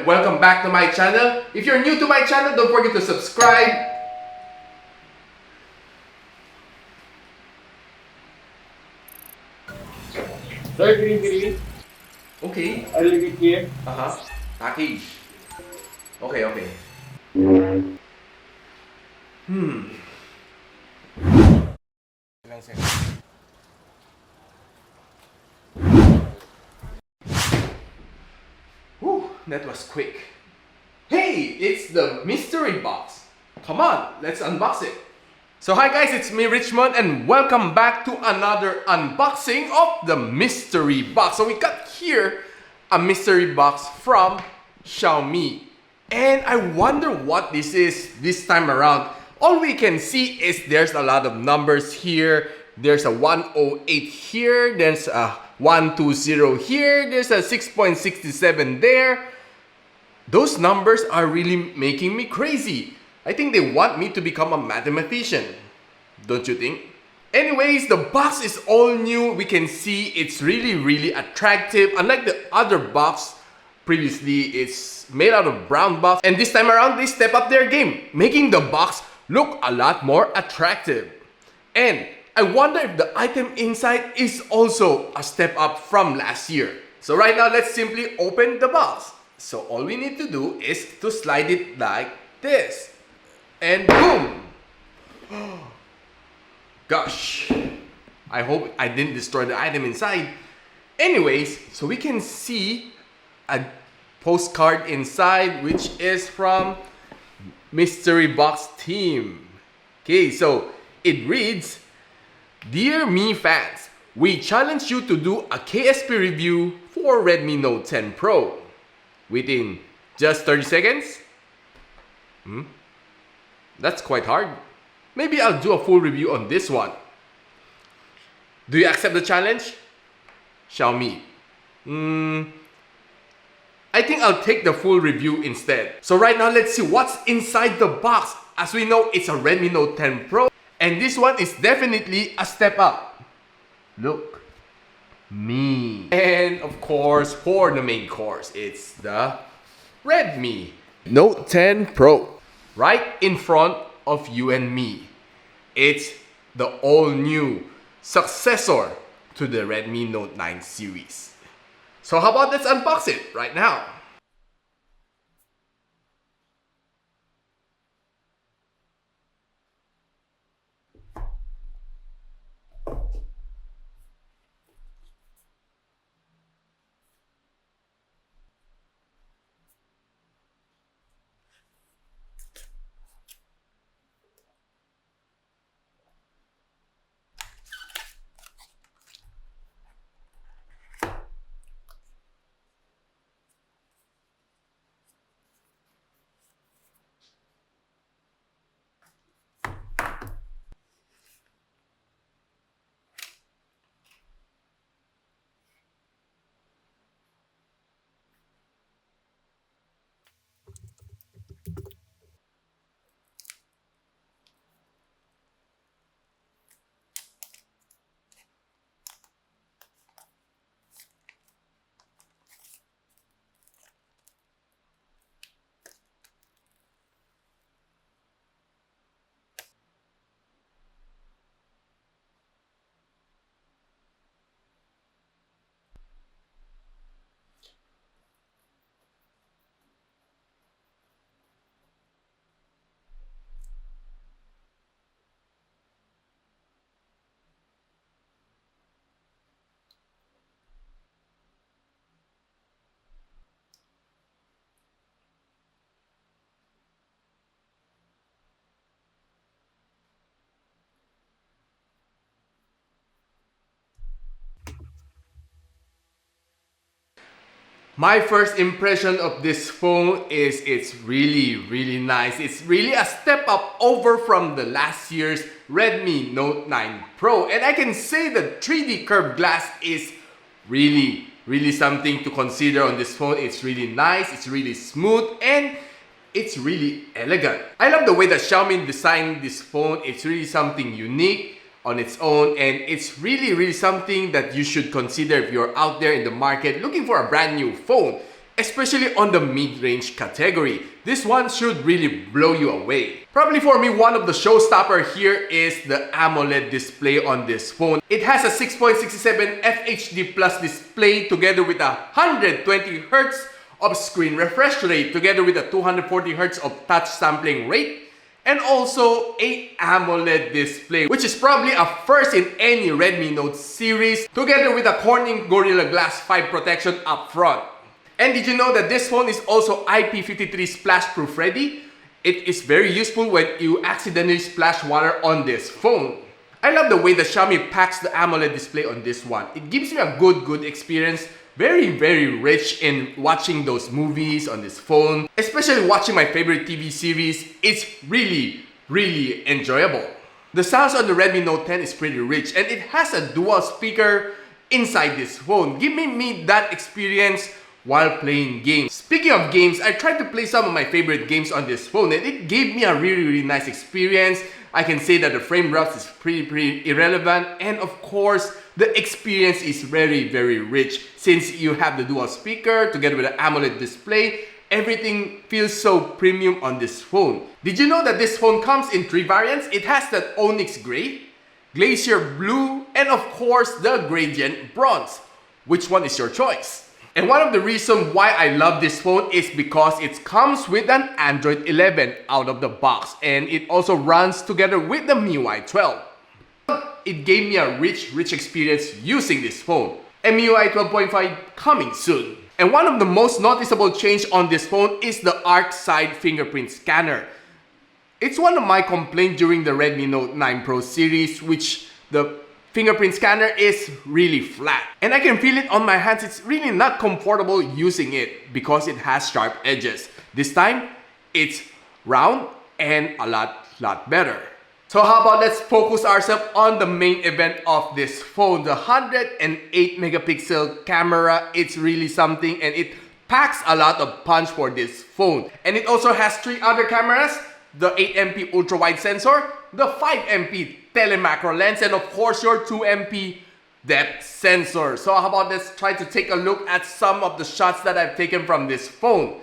Welcome back to my channel. If you're new to my channel, don't forget to subscribe. Sir, green. Okay. A little bit here. Package. Okay. Whew, that was quick. Hey, it's the mystery box. Come on, let's unbox it. So hi guys, it's me Richmond and welcome back to another unboxing of the mystery box. So we got here a mystery box from Xiaomi. And I wonder what this is this time around. All we can see is there's a lot of numbers here. There's a 108 here, there's a 120 here, there's a 6.67 there. Those numbers are really making me crazy. I think they want me to become a mathematician. Don't you think? Anyways, the box is all new. We can see it's really attractive. Unlike the other box, previously it's made out of brown box. And this time around, they step up their game, making the box look a lot more attractive. And I wonder if the item inside is also a step up from last year. So right now, let's simply open the box. So all we need to do is to slide it like this. And boom! Gosh, I hope I didn't destroy the item inside. Anyways, so we can see a postcard inside, which is from Mystery Box team. Okay, so it reads, "Dear Mi fans, we challenge you to do a KSP review for Redmi Note 10 Pro within just 30 seconds. That's quite hard. Maybe I'll do a full review on this one. Do you accept the challenge? Xiaomi. I think I'll take the full review instead. So right now, let's see what's inside the box. As we know, it's a Redmi Note 10 Pro. And this one is definitely a step up. Look. Me. And of course, for the main course, it's the Redmi Note 10 Pro. Right in front of you and me. It's the all-new successor to the Redmi Note 9 series. So how about let's unbox it right now. My first impression of this phone is it's really nice. It's really a step up over from the last year's Redmi Note 9 Pro. And I can say the 3D curved glass is really something to consider on this phone. It's really nice, it's really smooth, and it's really elegant. I love the way that Xiaomi designed this phone. It's really something unique on its own, and it's really something that you should consider if you're out there in the market looking for a brand new phone. especially on the mid-range category. This one should really blow you away. Probably for me, one of the showstopper here is the AMOLED display on this phone. It has a 6.67 FHD plus display together with a 120Hz of screen refresh rate together with a 240Hz of touch sampling rate, and also a AMOLED display, which is probably a first in any Redmi Note series, together with a Corning Gorilla Glass 5 protection up front. And did you know that this phone is also IP53 splash proof ready? It is very useful when you accidentally splash water on this phone. I love the way that Xiaomi packs the AMOLED display on this one. It gives me a good experience. Very rich in watching those movies on this phone. Especially watching my favorite TV series. It's really enjoyable. The sounds on the Redmi Note 10 is pretty rich, and it has a dual speaker inside this phone, giving me that experience while playing games. Speaking of games, I tried to play some of my favorite games on this phone, and it gave me a really nice experience. I can say that the frame drops is pretty irrelevant, and of course the experience is very rich since you have the dual speaker together with the AMOLED display. Everything feels so premium on this phone. Did you know that this phone comes in 3 variants? It has that Onyx Gray, Glacier Blue, and of course the Gradient Bronze. Which one is your choice? And one of the reasons why I love this phone is because it comes with an Android 11 out of the box, and it also runs together with the MIUI 12. It gave me a rich experience using this phone. And MIUI 12.5 coming soon. And one of the most noticeable change on this phone is the arc side fingerprint scanner. It's one of my complaints during the Redmi Note 9 Pro series, which the fingerprint scanner is really flat. And I can feel it on my hands. It's really not comfortable using it because it has sharp edges. This time, it's round and a lot better. So how about let's focus ourselves on the main event of this phone, the 108 megapixel camera. It's really something, and it packs a lot of punch for this phone. And it also has 3 other cameras, the 8MP ultra wide sensor, the 5MP telemacro lens, and of course your 2MP depth sensor. So how about let's try to take a look at some of the shots that I've taken from this phone.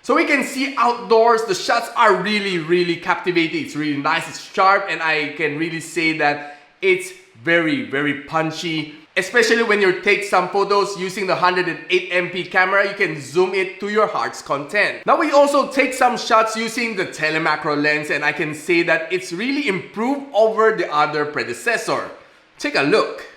So we can see outdoors, the shots are really captivating. It's really nice, it's sharp, and I can really say that it's very punchy. Especially when you take some photos using the 108MP camera, you can zoom it to your heart's content. Now we also take some shots using the telemacro lens, and I can say that it's really improved over the other predecessor. Take a look.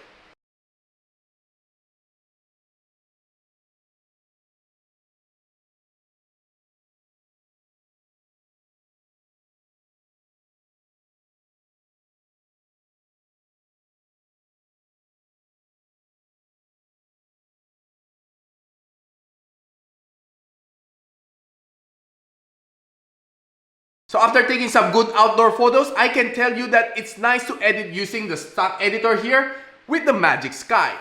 So after taking some good outdoor photos, I can tell you that it's nice to edit using the stock editor here with the Magic Sky.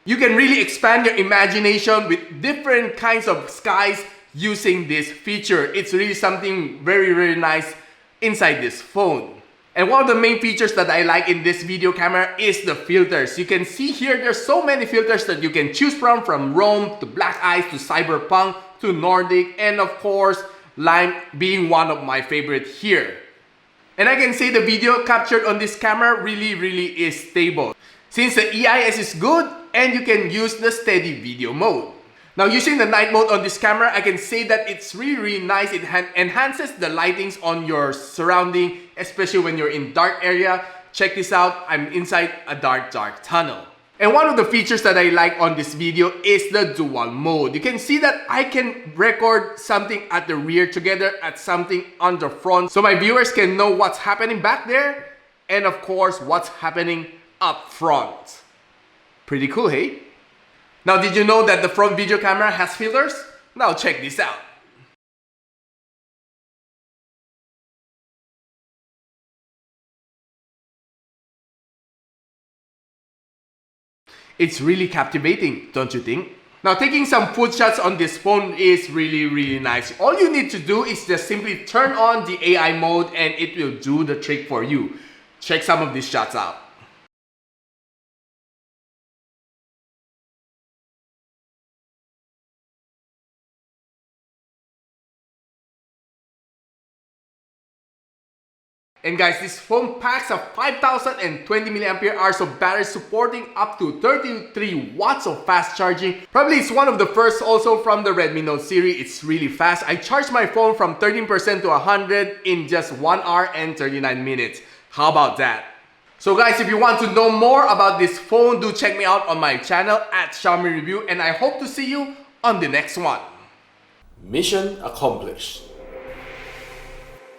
You can really expand your imagination with different kinds of skies using this feature. It's really something very nice inside this phone. And one of the main features that I like in this video camera is the filters. You can see here there's so many filters that you can choose from Rome to Black Ice to Cyberpunk to Nordic, and of course Lime being one of my favorite here. And I can say the video captured on this camera really is stable, since the EIS is good and you can use the steady video mode. Now using the night mode on this camera, I can say that it's really nice. It enhances the lightings on your surrounding, especially when you're in dark area. Check this out, I'm inside a dark tunnel. And one of the features that I like on this video is the dual mode. You can see that I can record something at the rear together at something on the front, so my viewers can know what's happening back there and of course what's happening up front. Pretty cool, hey? Now did you know that the front video camera has filters? Now check this out. It's really captivating, don't you think? Now taking some food shots on this phone is really nice. All you need to do is just simply turn on the AI mode and it will do the trick for you. Check some of these shots out. And guys, this phone packs a 5020 mAh of battery supporting up to 33 watts of fast charging. Probably it's one of the first also from the Redmi Note series. It's really fast. I charged my phone from 13% to 100 in just 1 hour and 39 minutes. How about that? So guys, if you want to know more about this phone, do check me out on my channel at Xiaomi Review, and I hope to see you on the next one. Mission accomplished.